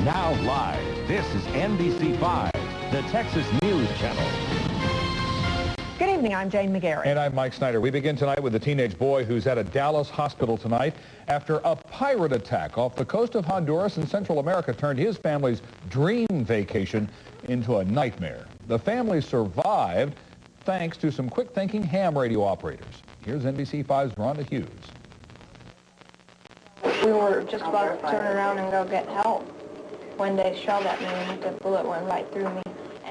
Now live, this is NBC5, the Texas News Channel. Good evening, I'm Jane McGarry. And I'm Mike Snyder. We begin tonight with a teenage boy who's at a Dallas hospital tonight after a pirate attack off the coast of Honduras and Central America turned his family's dream vacation into a nightmare. The family survived thanks to some quick-thinking ham radio operators. Here's NBC5's Rhonda Hughes. We were just about to turn around and go get help when they shot at me and the bullet went right through me.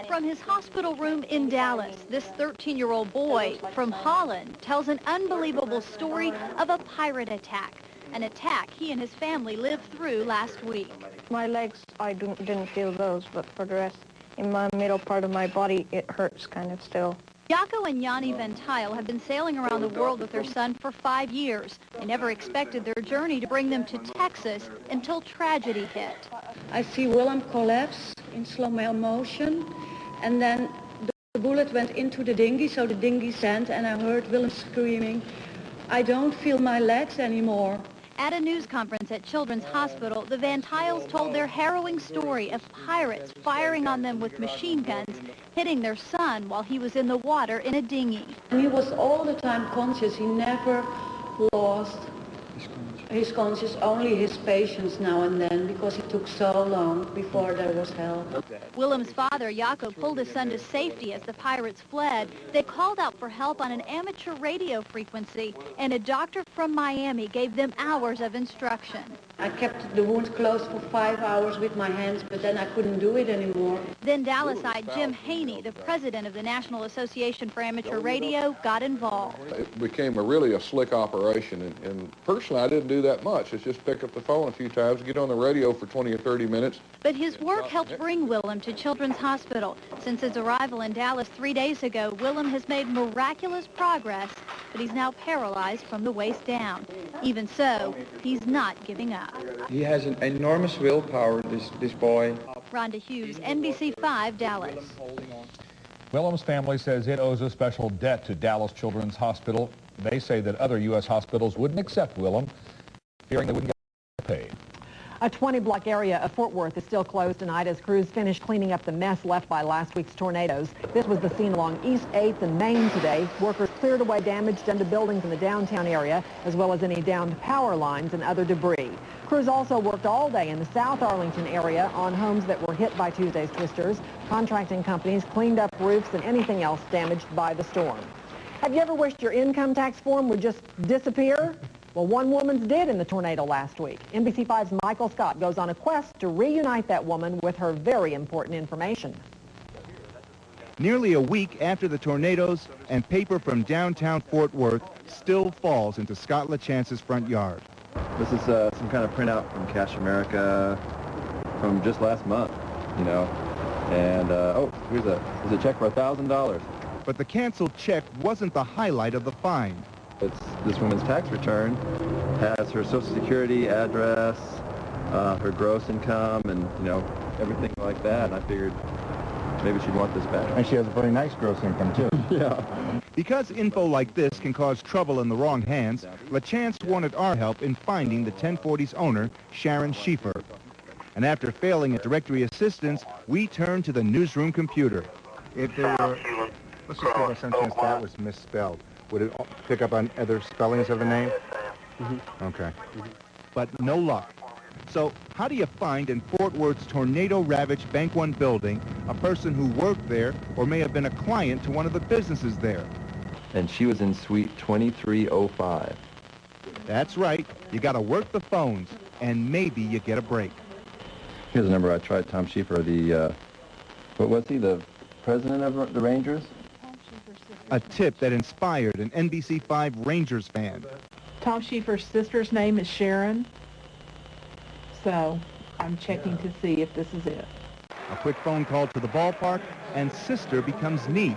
From his hospital room in Dallas, this 13-year-old boy from Holland tells an unbelievable story of a pirate attack, an attack he and his family lived through last week. My legs, I didn't feel those, but for the rest, in my middle part of my body, it hurts kind of still. Jaco and Yanni Van Tile have been sailing around the world with their son for 5 years. They never expected their journey to bring them to Texas until tragedy hit. I see Willem collapse in slow motion, and then the bullet went into the dinghy, so the dinghy sank, and I heard Willem screaming, "I don't feel my legs anymore." At a news conference at Children's Hospital, the Van Tiles told their harrowing story of pirates firing on them with machine guns, hitting their son while he was in the water in a dinghy. And he was all the time conscious. He never lost his conscious, only his patience now and then, because it took so long before there was help. Willem's father, Jaco, pulled his son to safety as the pirates fled. They called out for help on an amateur radio frequency, and a doctor from Miami gave them hours of instruction. I kept the wound closed for 5 hours with my hands, but then I couldn't do it anymore. Then Dallasite Jim Haney, the president of the National Association for Amateur Radio, got involved. It became really a slick operation, and personally I didn't do that much. It's just pick up the phone a few times, get on the radio for 20 or 30 minutes. But his work helped bring Willem to Children's Hospital. Since his arrival in Dallas 3 days ago, Willem has made miraculous progress, but he's now paralyzed from the waist down. Even so, he's not giving up. He has an enormous willpower, this boy. Rhonda Hughes, NBC5, Dallas. Willem's family says it owes a special debt to Dallas Children's Hospital. They say that other U.S. hospitals wouldn't accept Willem, fearing they wouldn't get paid. A 20-block area of Fort Worth is still closed tonight as crews finish cleaning up the mess left by last week's tornadoes. This was the scene along East 8th and Main today. Workers cleared away damage done to buildings in the downtown area, as well as any downed power lines and other debris. Crews also worked all day in the South Arlington area on homes that were hit by Tuesday's twisters. Contracting companies cleaned up roofs and anything else damaged by the storm. Have you ever wished your income tax form would just disappear? Well, one woman's did in the tornado last week. NBC5's Michael Scott goes on a quest to reunite that woman with her very important information. Nearly a week after the tornadoes, and paper from downtown Fort Worth still falls into Scott LaChance's front yard. This is some kind of printout from Cash America from just last month, you know. And, oh, here's a check for $1,000. But the canceled check wasn't the highlight of the find. It's this woman's tax return, has her Social Security address, her gross income, and, you know, everything like that. And I figured maybe she'd want this back. And she has a very nice gross income, too. Yeah. Because info like this can cause trouble in the wrong hands, LaChance wanted our help in finding the 1040's owner, Sharon Schieffer. And after failing at directory assistance, we turned to the newsroom computer. If there were, let's just give us some chance that was misspelled. Would it pick up on other spellings of the name? Mm-hmm. Okay. But no luck. So how do you find in Fort Worth's tornado-ravaged Bank One building a person who worked there or may have been a client to one of the businesses there? And she was in suite 2305. That's right. You got to work the phones, and maybe you get a break. Here's a number I tried. Tom Schieffer, what was he, the president of the Rangers? A tip that inspired an NBC5 Rangers fan. Tom Schieffer's sister's name is Sharon, so I'm checking to see if this is it. A quick phone call to the ballpark, and sister becomes niece,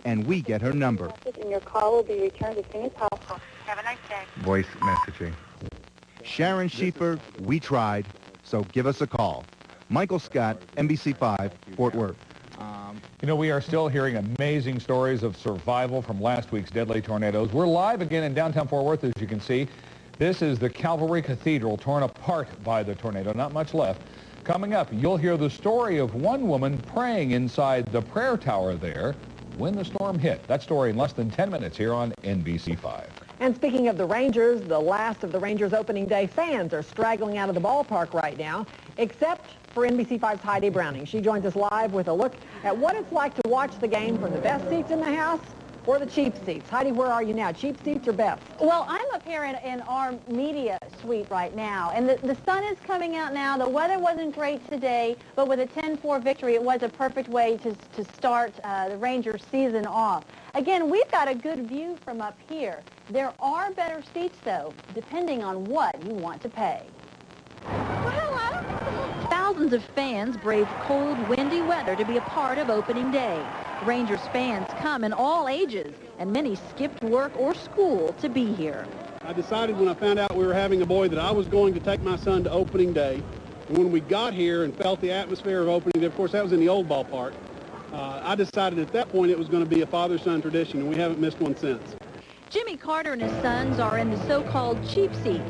and we get her number. And your call will be returned as soon as possible. Have a nice day. Voice messaging. Sharon Schieffer, we tried, so give us a call. Michael Scott, NBC5, Fort Worth. You know, we are still hearing amazing stories of survival from last week's deadly tornadoes. We're live again in downtown Fort Worth, as you can see. This is the Calvary Cathedral torn apart by the tornado. Not much left. Coming up, you'll hear the story of one woman praying inside the prayer tower there when the storm hit. That story in less than 10 minutes here on NBC5. And speaking of the Rangers, the last of the Rangers opening day fans are straggling out of the ballpark right now, except for NBC5's Heidi Browning. She joins us live with a look at what it's like to watch the game from the best seats in the house or the cheap seats. Heidi, where are you now? Cheap seats or best? Well, I'm up here in our media suite right now, and the sun is coming out now. The weather wasn't great today, but with a 10-4 victory, it was a perfect way to start the Rangers season off. Again, we've got a good view from up here. There are better seats, though, depending on what you want to pay. Thousands of fans braved cold, windy weather to be a part of opening day. Rangers fans come in all ages, and many skipped work or school to be here. I decided when I found out we were having a boy that I was going to take my son to opening day. And when we got here and felt the atmosphere of opening day, of course, that was in the old ballpark, I decided at that point it was going to be a father-son tradition, and we haven't missed one since. Jimmy Carter and his sons are in the so-called cheap seats.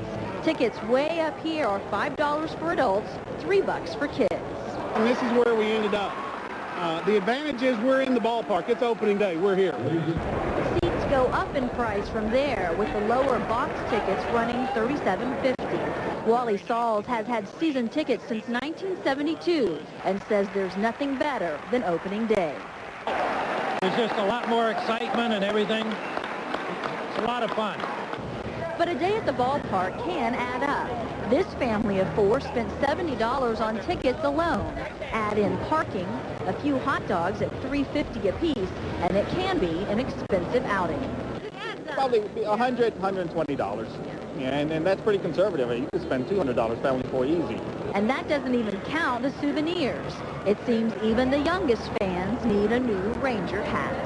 Tickets way up here are $5 for adults, $3 for kids. And this is where we ended up. The advantage is we're in the ballpark. It's opening day. We're here. The seats go up in price from there, with the lower box tickets running $37.50. Wally Sauls has had season tickets since 1972 and says there's nothing better than opening day. There's just a lot more excitement and everything. It's a lot of fun. But a day at the ballpark can add up. This family of four spent $70 on tickets alone. Add in parking, a few hot dogs at $3.50 apiece, and it can be an expensive outing. Probably $100, $120. And that's pretty conservative. You could spend $200 family for easy. And that doesn't even count the souvenirs. It seems even the youngest fans need a new Ranger hat.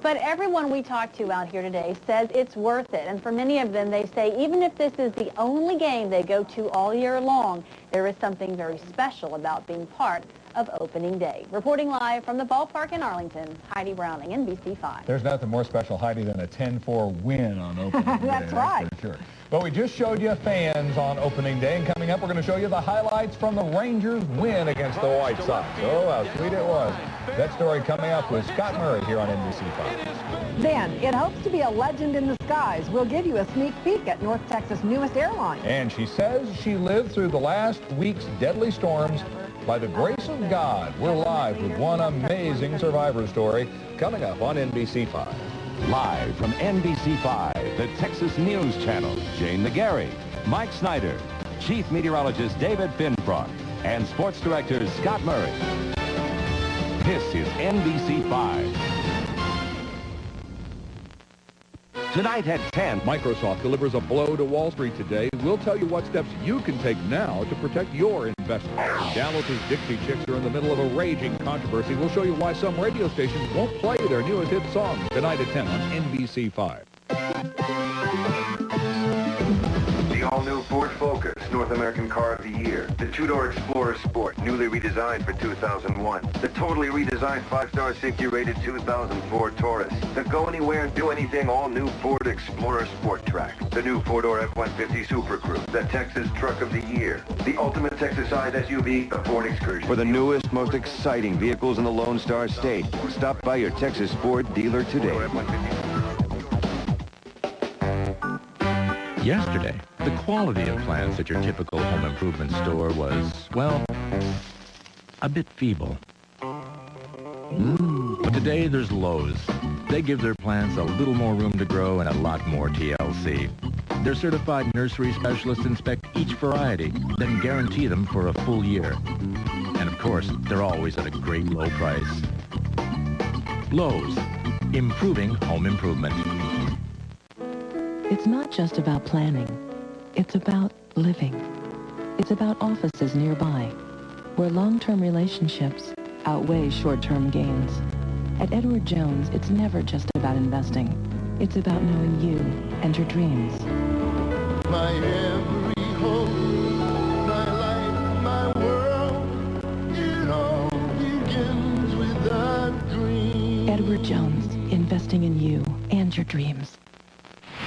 But everyone we talked to out here today says it's worth it. And for many of them, they say even if this is the only game they go to all year long, there is something very special about being part of opening day. Reporting live from the ballpark in Arlington, Heidi Browning, NBC5. There's nothing more special, Heidi, than a 10-4 win on opening day. That's right. For sure. But we just showed you fans on opening day, and coming up, we're going to show you the highlights from the Rangers' win against the White Sox. Oh, how sweet it was. That story coming up with Scott Murray here on NBC5. Then, it hopes to be a legend in the skies. We'll give you a sneak peek at North Texas' newest airline. And she says she lived through the last week's deadly storms by the grace of God. We're live with one amazing survivor story coming up on NBC5. Live from NBC5, the Texas News Channel, Jane McGarry, Mike Snyder, Chief Meteorologist David Finfrock, and Sports Director Scott Murray. This is NBC5. Tonight at 10. Microsoft delivers a blow to Wall Street today. We'll tell you what steps you can take now to protect your investment. Dallas's Dixie Chicks are in the middle of a raging controversy. We'll show you why some radio stations won't play their newest hit song tonight at 10 on NBC5. The all-new Ford Focus, North American Car of the Year. The two-door Explorer Sport, newly redesigned for 2001. The totally redesigned 5-star safety-rated 2004 Taurus. The go-anywhere and do-anything all-new Ford Explorer Sport Track. The new four-door F-150 Super Crew. The Texas Truck of the Year. The ultimate Texas-sized SUV, the Ford Excursion. For the newest, most exciting vehicles in the Lone Star State, stop by your Texas Ford dealer today. Yesterday, the quality of plants at your typical home improvement store was, well, a bit feeble. But today there's Lowe's. They give their plants a little more room to grow and a lot more TLC. Their certified nursery specialists inspect each variety, then guarantee them for a full year. And of course, they're always at a great low price. Lowe's, improving home improvement. It's not just about planning. It's about living. It's about offices nearby, where long-term relationships outweigh short-term gains. At Edward Jones, it's never just about investing. It's about knowing you and your dreams. My every hope, my life, my world, it all begins with a dream. Edward Jones, investing in you and your dreams.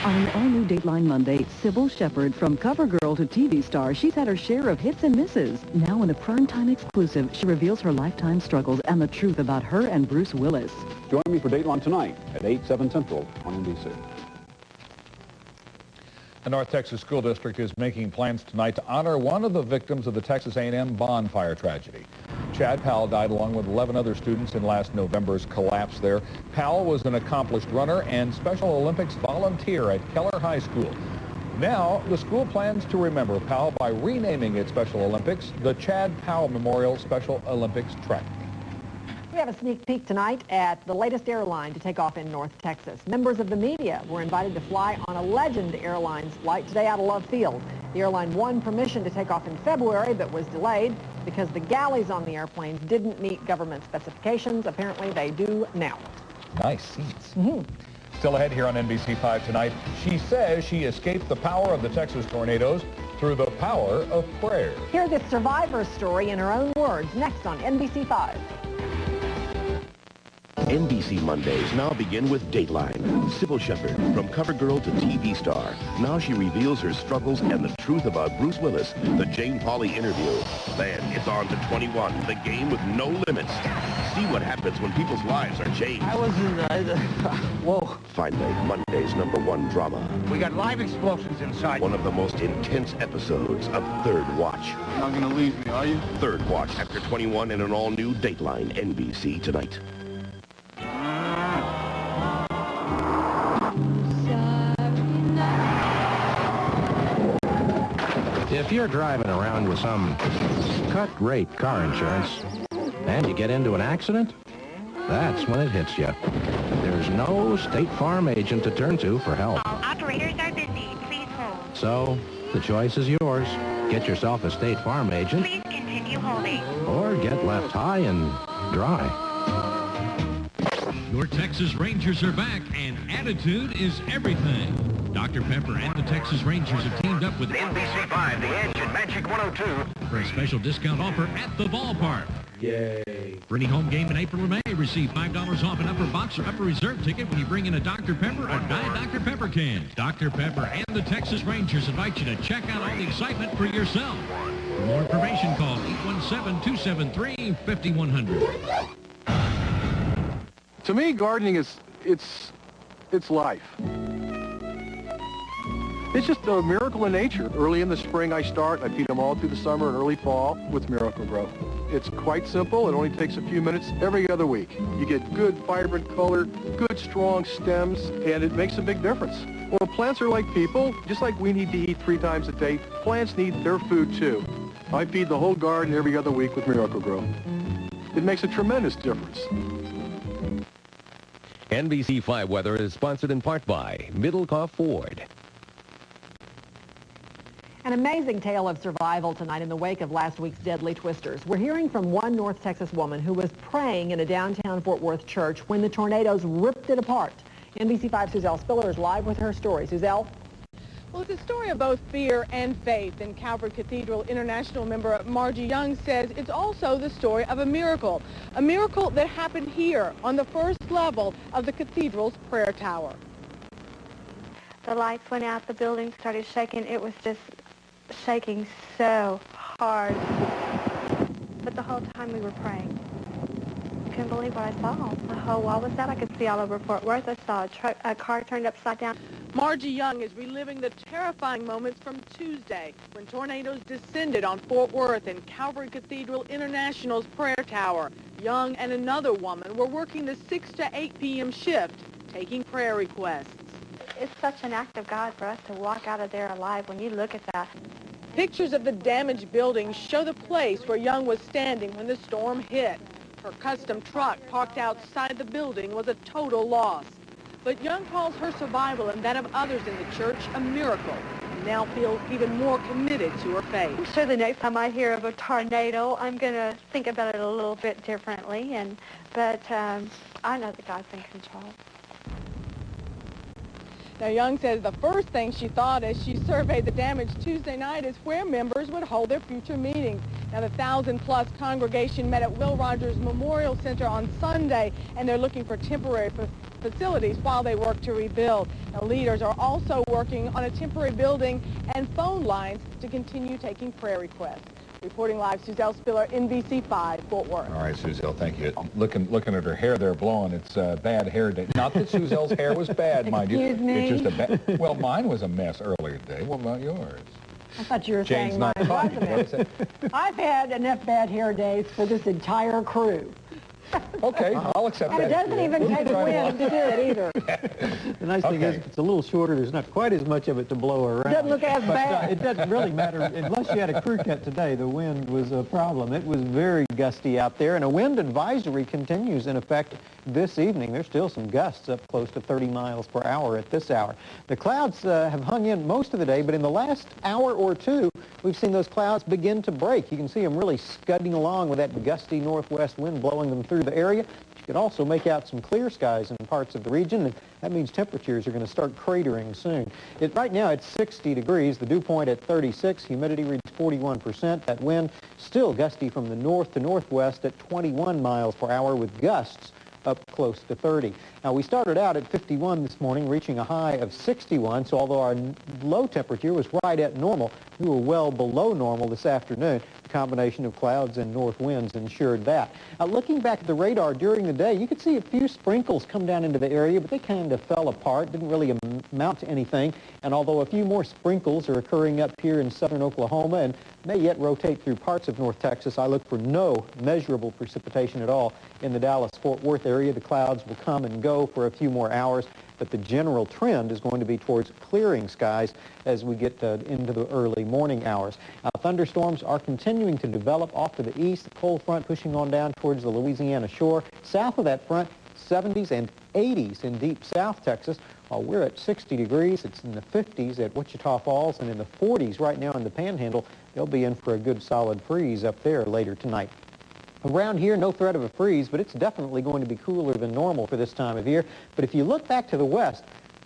On an all-new Dateline Monday, Sybil Shepherd, from cover girl to TV star, she's had her share of hits and misses. Now in a primetime exclusive, she reveals her lifetime struggles and the truth about her and Bruce Willis. Join me for Dateline tonight at 8, 7 Central on NBC. The North Texas School District is making plans tonight to honor one of the victims of the Texas A&M bonfire tragedy. Chad Powell died along with 11 other students in last November's collapse there. Powell was an accomplished runner and Special Olympics volunteer at Keller High School. Now, the school plans to remember Powell by renaming its Special Olympics the Chad Powell Memorial Special Olympics Track. We have a sneak peek tonight at the latest airline to take off in North Texas. Members of the media were invited to fly on a Legend Airlines flight today out of Love Field. The airline won permission to take off in February, but was delayed because the galleys on the airplanes didn't meet government specifications. Apparently, they do now. Nice seats. Still ahead here on NBC5 tonight, she says she escaped the power of the Texas tornadoes through the power of prayer. Hear this survivor story in her own words next on NBC5. NBC Mondays now begin with Dateline. Sybil Shepherd, from cover girl to TV star. Now she reveals her struggles and the truth about Bruce Willis, the Jane Pauley interview. Then it's on to 21, the game with no limits. See what happens when people's lives are changed. Whoa. Finally, Monday's #1 drama. We got live explosions inside. One of the most intense episodes of Third Watch. You're not gonna leave me, are you? Third Watch after 21 and an all-new Dateline NBC tonight. If you're driving around with some cut-rate car insurance and you get into an accident, that's when it hits you. There's no State Farm agent to turn to for help. All operators are busy. Please hold. So, the choice is yours. Get yourself a State Farm agent. Please continue holding. Or get left high and dry. Your Texas Rangers are back, and attitude is everything. Dr. Pepper and the Texas Rangers have teamed up with NBC5, the Edge and Magic 102. for a special discount offer at the ballpark. Yay. For any home game in April or May, receive $5 off an upper box or upper reserve ticket when you bring in a Dr. Pepper or Diet Dr. Pepper can. Dr. Pepper and the Texas Rangers invite you to check out all the excitement for yourself. For more information, call 817-273-5100. To me, gardening is, it's life. It's just a miracle in nature. Early in the spring I start, I feed them all through the summer and early fall with Miracle-Gro. It's quite simple. It only takes a few minutes every other week. You get good, vibrant color, good, strong stems, and it makes a big difference. Well, plants are like people. Just like we need to eat 3 times a day, plants need their food too. I feed the whole garden every other week with Miracle-Gro. It makes a tremendous difference. NBC5 weather is sponsored in part by Middlecoff Ford. An amazing tale of survival tonight in the wake of last week's deadly twisters. We're hearing from one North Texas woman who was praying in a downtown Fort Worth church when the tornadoes ripped it apart. NBC5's Suzel Spiller is live with her story. Suzel? Well, it's a story of both fear and faith, and Calvary Cathedral International member Margie Young says it's also the story of a miracle that happened here on the first level of the cathedral's prayer tower. The lights went out, the building started shaking. It was just shaking so hard. But the whole time we were praying. Couldn't believe what I saw. The whole wall was out. I could see all over Fort Worth. I saw a car turned upside down. Margie Young is reliving the terrifying moments from Tuesday when tornadoes descended on Fort Worth and Calvary Cathedral International's prayer tower. Young and another woman were working the 6 to 8 p.m. shift, taking prayer requests. It's such an act of God for us to walk out of there alive when you look at that. Pictures of the damaged buildings show the place where Young was standing when the storm hit. Her custom truck parked outside the building was a total loss. But Young calls her survival and that of others in the church a miracle, and now feels even more committed to her faith. I'm sure the next time I hear of a tornado, I'm going to think about it a little bit differently, but I know that God's in control. Now, Young says the first thing she thought as she surveyed the damage Tuesday night is where members would hold their future meetings. Now, the 1,000-plus congregation met at Will Rogers Memorial Center on Sunday, and they're looking for temporary facilities while they work to rebuild. Now, leaders are also working on a temporary building and phone lines to continue taking prayer requests. Reporting live, Suzel Spiller, NBC 5, Fort Worth. All right, Suzel, thank you. Looking at her hair there blowing, it's bad hair day. Not that Suzel's hair was bad, mind you. Excuse me? It's just a bad... Well, mine was a mess earlier today. What about yours? I thought you were Jane's saying not mine was talking. a mess. I've had enough bad hair days for this entire crew. Okay, I'll accept And that. it doesn't even take wind to do it either. The nice thing is it's a little shorter. There's not quite as much of it to blow around. Doesn't look as bad. It doesn't really matter. Unless you had a crew cut today, the wind was a problem. It was very gusty out there, and a wind advisory continues in effect this evening. There's still some gusts up close to 30 miles per hour at this hour. The clouds have hung in most of the day, but in the last hour or two, we've seen those clouds begin to break. You can see them really scudding along with that gusty northwest wind blowing them through the area. You can also make out some clear skies in parts of the region, and that means temperatures are going to start cratering soon. Right now it's 60 degrees, the dew point at 36, humidity reached 41%. That wind still gusty from the north to northwest at 21 miles per hour with gusts up close to 30. Now, we started out at 51 this morning, reaching a high of 61, so although our low temperature was right at normal, we were well below normal this afternoon. The combination of clouds and north winds ensured that. Now, looking back at the radar during the day, you could see a few sprinkles come down into the area, but they kind of fell apart, didn't really amount to anything. And although a few more sprinkles are occurring up here in southern Oklahoma and may yet rotate through parts of North Texas, I look for no measurable precipitation at all in the Dallas-Fort Worth area. The clouds will come and go for a few more hours, but the general trend is going to be towards clearing skies as we get into the early morning hours. Now, thunderstorms are continuing to develop off to the east, the cold front pushing on down towards the Louisiana shore. South of that front, 70s and 80s in deep South Texas. While we're at 60 degrees, it's in the 50s at Wichita Falls and in the 40s right now in the Panhandle. They'll be in for a good solid freeze up there later tonight. Around here, no threat of a freeze, but it's definitely going to be cooler than normal for this time of year. But if you look back to the west,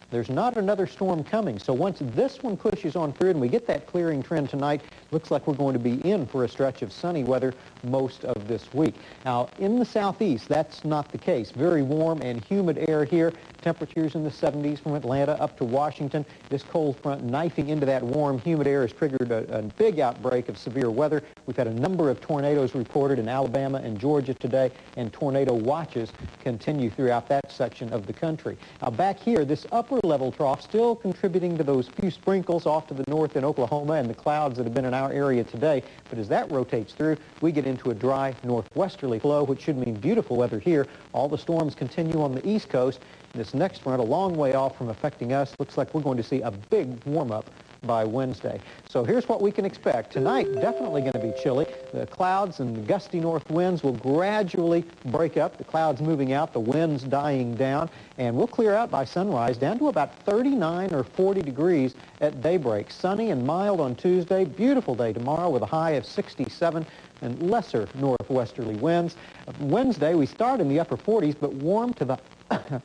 there's not another storm coming. So once this one pushes on through and we get that clearing trend tonight, looks like we're going to be in for a stretch of sunny weather most of this week. Now, in the southeast, that's not the case. Very warm and humid air here. Temperatures in the 70s from Atlanta up to Washington. This cold front knifing into that warm, humid air has triggered a big outbreak of severe weather. We've had a number of tornadoes reported in Alabama and Georgia today, and tornado watches continue throughout that section of the country. Now, back here, this upper level trough still contributing to those few sprinkles off to the north in Oklahoma and the clouds that have been in our area today. But as that rotates through, we get into a dry northwesterly flow, which should mean beautiful weather here. All the storms continue on the east coast. This next front, a long way off from affecting us, looks like we're going to see a big warm-up by Wednesday. So here's what we can expect. Tonight, definitely going to be chilly. The clouds and the gusty north winds will gradually break up. The clouds moving out, the winds dying down, and we'll clear out by sunrise down to about 39 or 40 degrees at daybreak. Sunny and mild on Tuesday. Beautiful day tomorrow with a high of 67 and lesser northwesterly winds. Wednesday, we start in the upper 40s, but warm to the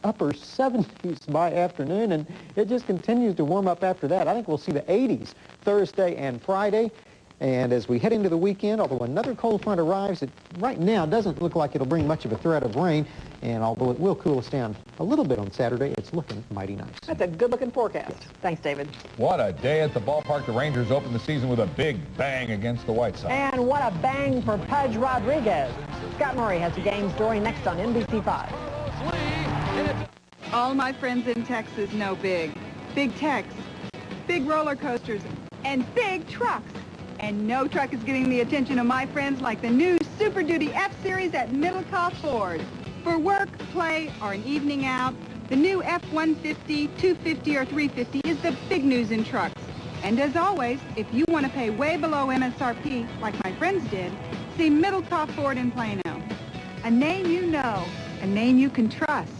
upper 70s by afternoon, and it just continues to warm up after that. I think we'll see the 80s Thursday and Friday. And as we head into the weekend, although another cold front arrives, it right now doesn't look like it'll bring much of a threat of rain. And although it will cool us down a little bit on Saturday, it's looking mighty nice. That's a good-looking forecast. Thanks, David. What a day at the ballpark. The Rangers opened the season with a big bang against the White Sox. And what a bang for Pudge Rodriguez. Scott Murray has the game story next on NBC 5. All my friends in Texas know big. Big Tex, big roller coasters, and big trucks. And no truck is getting the attention of my friends like the new Super Duty F-Series at Middlecoff Ford. For work, play, or an evening out, the new F-150, 250, or 350 is the big news in trucks. And as always, if you want to pay way below MSRP, like my friends did, see Middlecoff Ford in Plano. A name you know, a name you can trust.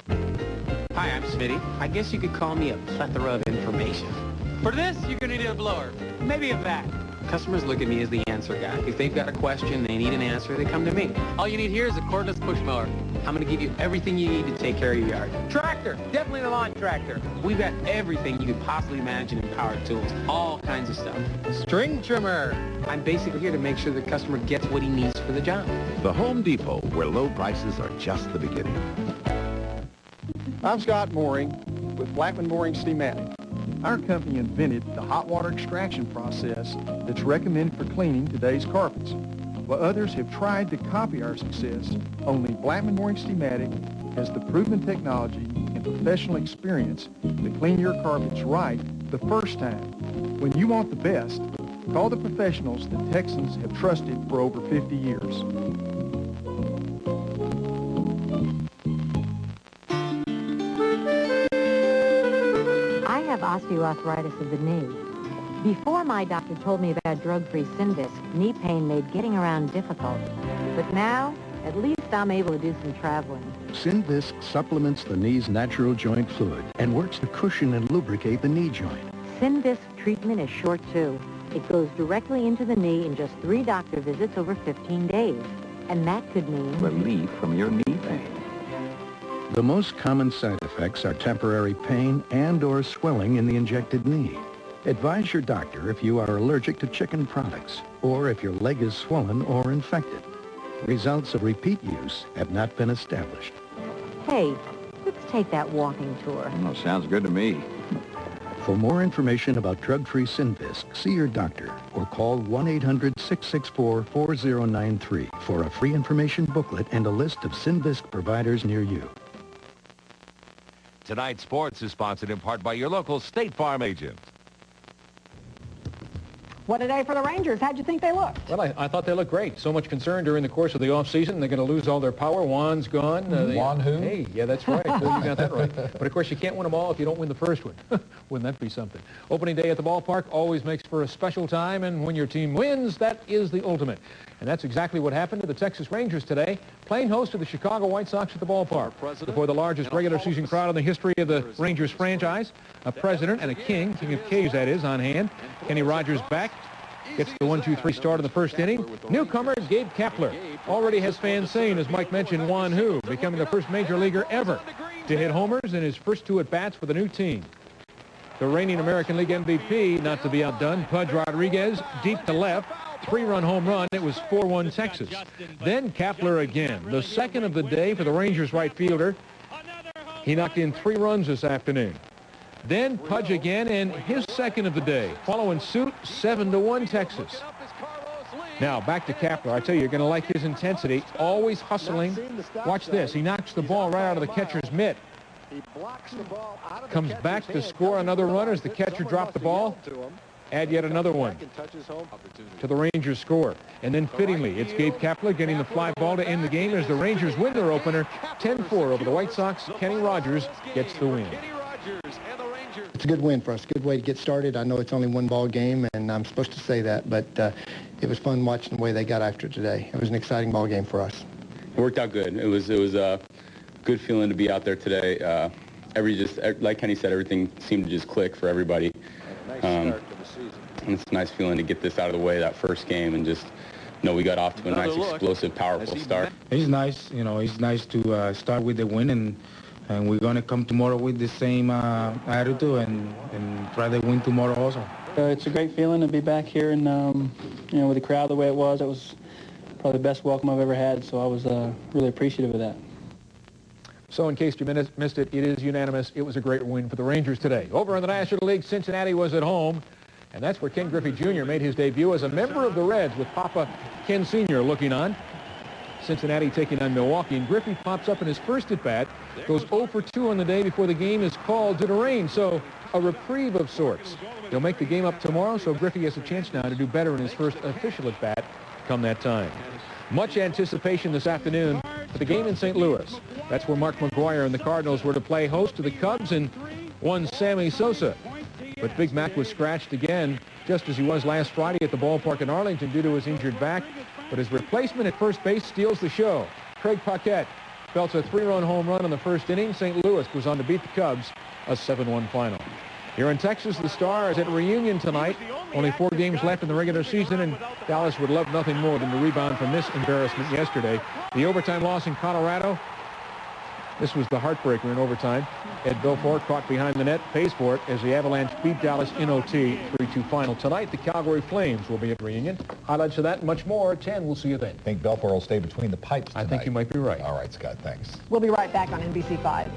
Hi, I'm Smitty. I guess you could call me a plethora of information. For this, you're going to need a blower, maybe a vac. Customers look at me as the answer guy. If they've got a question, they need an answer, they come to me. All you need here is a cordless push mower. I'm going to give you everything you need to take care of your yard. Tractor, definitely the lawn tractor. We've got everything you could possibly imagine in power tools, all kinds of stuff. String trimmer. I'm basically here to make sure the customer gets what he needs for the job. The Home Depot, where low prices are just the beginning. I'm Scott Mooring with Blackman Mooring Steamatic. Our company invented the hot water extraction process that's recommended for cleaning today's carpets. While others have tried to copy our success, only Blackman Mooring Steamatic has the proven technology and professional experience to clean your carpets right the first time. When you want the best, call the professionals that Texans have trusted for over 50 years. I have osteoarthritis of the knee. Before my doctor told me about drug-free Synvisc, knee pain made getting around difficult. But now, at least I'm able to do some traveling. Synvisc supplements the knee's natural joint fluid and works to cushion and lubricate the knee joint. Synvisc treatment is short, too. It goes directly into the knee in just 3 doctor visits over 15 days. And that could mean relief from your knee pain. The most common side effects are temporary pain and/or swelling in the injected knee. Advise your doctor if you are allergic to chicken products or if your leg is swollen or infected. Results of repeat use have not been established. Hey, let's take that walking tour. Well, sounds good to me. For more information about drug-free Synvisc, see your doctor or call 1-800-664-4093 for a free information booklet and a list of Synvisc providers near you. Tonight's sports is sponsored in part by your local State Farm agent. What a day for the Rangers. How'd you think they looked? Well, I thought they looked great. So much concern during the course of the offseason. They're going to lose all their power. Juan's gone. Juan who? Hey, yeah, that's right. Well, you got that right. But, of course, you can't win them all if you don't win the first one. Wouldn't that be something? Opening day at the ballpark always makes for a special time, and when your team wins, that is the ultimate. And that's exactly what happened to the Texas Rangers today, playing host to the Chicago White Sox at the ballpark. Before the largest regular season crowd in the history of the Rangers franchise, a president and a king of KXAS, that is, on hand. Kenny Rogers back. Gets the 1-2-3 start in the first inning. Newcomer Gabe Kapler already has fans saying, as Mike mentioned, Juan Hu, becoming the first major leaguer ever to hit homers in his first 2 at-bats for the new team. The reigning American League MVP, not to be outdone, Pudge Rodriguez, deep to left, 3-run home run. It was 4-1 Texas. Then Kapler again, the second of the day for the Rangers right fielder. He knocked in 3 runs this afternoon. Then Pudge again, and his second of the day. Following suit, 7-1 Texas. Now, back to Kapler. I tell you, you're going to like his intensity. Always hustling. Watch this. He knocks the ball right out of the catcher's mitt. Comes back to score another run as the catcher dropped the ball. Add yet another one to the Rangers score. And then fittingly, it's Gabe Kapler getting the fly ball to end the game as the Rangers win their opener 10-4 over the White Sox. Kenny Rogers gets the win. It's a good win for us, good way to get started. I know it's only 1 ball game, and I'm supposed to say that, but it was fun watching the way they got after it today. It was an exciting ball game for us. It worked out good. It was a good feeling to be out there today. Like Kenny said, everything seemed to just click for everybody. Nice start to the season. And it's a nice feeling to get this out of the way, that first game, and just know we got off to a nice, explosive, powerful start. It's nice, it's nice to start with the win, and we're going to come tomorrow with the same attitude and try to win tomorrow also. It's a great feeling to be back here and, with the crowd the way it was probably the best welcome I've ever had, so I was really appreciative of that. So in case you missed it, it is unanimous. It was a great win for the Rangers today. Over in the National League, Cincinnati was at home, and that's where Ken Griffey Jr. made his debut as a member of the Reds with Papa Ken Sr. looking on. Cincinnati taking on Milwaukee, and Griffey pops up in his first at-bat, goes 0 for 2 on the day before the game is called due to rain, so a reprieve of sorts. They'll make the game up tomorrow, so Griffey has a chance now to do better in his first official at-bat come that time. Much anticipation this afternoon for the game in St. Louis. That's where Mark McGuire and the Cardinals were to play host to the Cubs and one Sammy Sosa. But Big Mac was scratched again, just as he was last Friday at the ballpark in Arlington due to his injured back. But his replacement at first base steals the show. Craig Paquette belts a 3-run home run in the first inning. St. Louis goes on to beat the Cubs, a 7-1 final. Here in Texas, the Stars at reunion tonight Only 4 games left in the regular season, and Dallas would love nothing more than to rebound from this embarrassment yesterday. The overtime loss in Colorado, this was the heartbreaker in overtime. Ed Belfour caught behind the net, pays for it as the Avalanche beat Dallas in OT, 3-2 final. Tonight, the Calgary Flames will be at reunion. Highlights of that and much more at 10. We'll see you then. I think Belfour will stay between the pipes tonight. I think you might be right. All right, Scott, thanks. We'll be right back on NBC 5.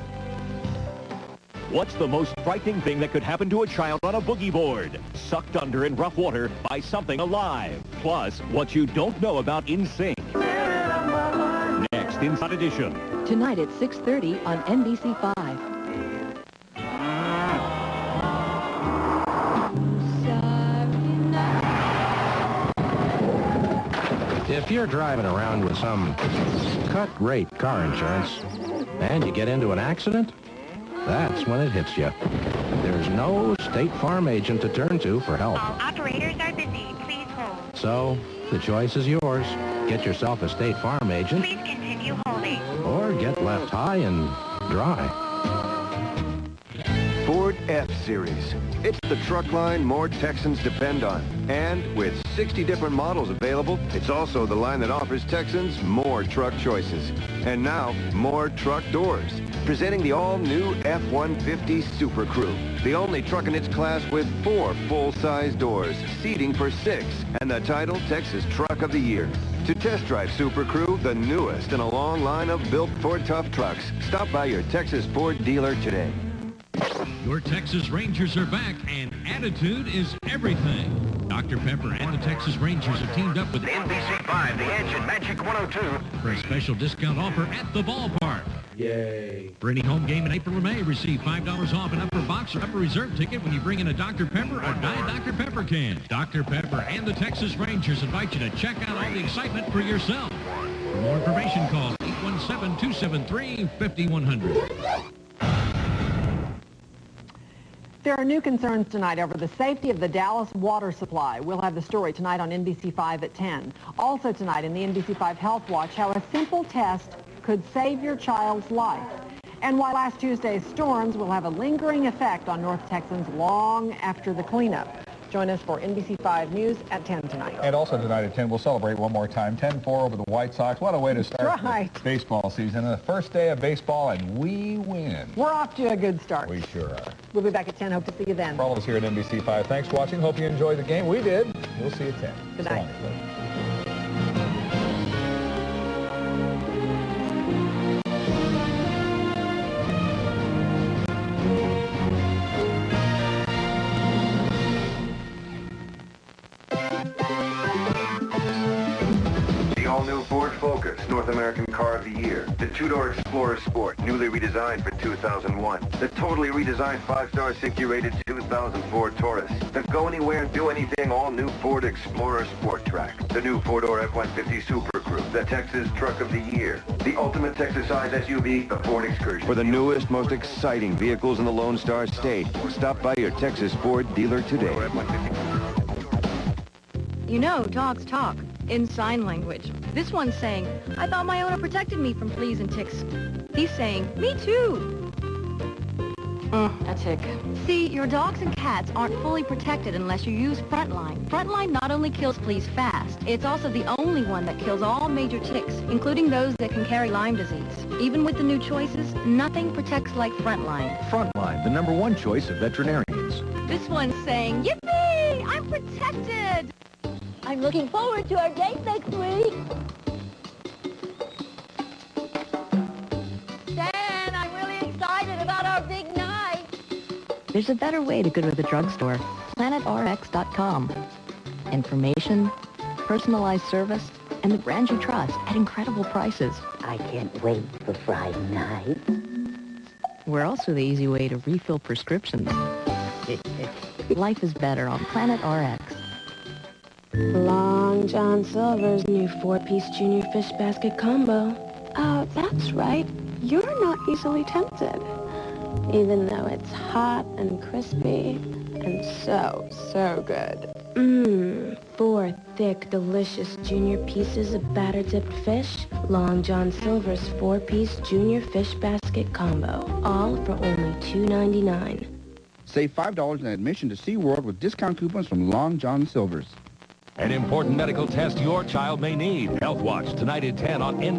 What's the most frightening thing that could happen to a child on a boogie board? Sucked under in rough water by something alive. Plus, what you don't know about InSync. Next, Inside Edition. Tonight at 6:30 on NBC 5. If you're driving around with some cut-rate car insurance and you get into an accident, that's when it hits you. There's no State Farm agent to turn to for help. All operators are busy. Please hold. So, the choice is yours. Get yourself a State Farm agent. Please continue holding. Or get left high and dry. Ford F-Series. It's the truck line more Texans depend on. And with 60 different models available, it's also the line that offers Texans more truck choices. And now, more truck doors. Presenting the all-new F-150 Super Crew. The only truck in its class with 4 full-size doors, seating for 6, and the title Texas Truck of the Year. To test drive Super Crew, the newest in a long line of built for tough trucks, stop by your Texas Ford dealer today. Your Texas Rangers are back, and attitude is everything. Dr. Pepper and the Texas Rangers have teamed up with NBC 5, the Edge and Magic 102. for a special discount offer at the ballpark. Yay. For any home game in April or May, receive $5 off an upper box or upper reserve ticket when you bring in a Dr. Pepper or Diet Dr. Pepper can. Dr. Pepper and the Texas Rangers invite you to check out all the excitement for yourself. For more information, call 817-273-5100. There are new concerns tonight over the safety of the Dallas water supply. We'll have the story tonight on NBC 5 at 10. Also tonight in the NBC 5 Health Watch, how a simple test could save your child's life. And why last Tuesday's storms will have a lingering effect on North Texans long after the cleanup. Join us for NBC 5 News at 10 tonight. And also tonight at 10, we'll celebrate one more time. 10-4 over the White Sox. What a way to start the baseball season. The first day of baseball, and we win. We're off to a good start. We sure are. We'll be back at 10. Hope to see you then. For all of us here at NBC 5, thanks for watching. Hope you enjoyed the game. We did. We'll see you at 10. Good night. So long. All-new Ford Focus, North American Car of the Year. The two-door Explorer Sport, newly redesigned for 2001. The totally redesigned 5-star Safety-rated 2004 Taurus. The go-anywhere and do-anything all-new Ford Explorer Sport Track. The new 4-door F-150 Super Crew. The Texas Truck of the Year. The ultimate Texas-size SUV, the Ford Excursion. For the newest, most exciting vehicles in the Lone Star State, stop by your Texas Ford dealer today. You know, dogs talk in sign language. This one's saying, I thought my owner protected me from fleas and ticks. He's saying, me too. A tick. See, your dogs and cats aren't fully protected unless you use Frontline. Frontline not only kills fleas fast, it's also the only one that kills all major ticks, including those that can carry Lyme disease. Even with the new choices, nothing protects like Frontline. Frontline, the #1 choice of veterinarians. This one's saying, yippee! I'm protected! I'm looking forward to our date next week. Dan, I'm really excited about our big night. There's a better way to go to the drugstore. PlanetRx.com. Information, personalized service, and the brand you trust at incredible prices. I can't wait for Friday night. We're also the easy way to refill prescriptions. Life is better on Planet RX. Long John Silver's new 4-piece junior fish basket combo. Oh, that's right. You're not easily tempted. Even though it's hot and crispy and so good. 4 thick, delicious junior pieces of batter-dipped fish. Long John Silver's 4-piece junior fish basket combo. All for only $2.99. Save $5 on admission to SeaWorld with discount coupons from Long John Silver's. An important medical test your child may need. Health Watch tonight at 10 on NBC.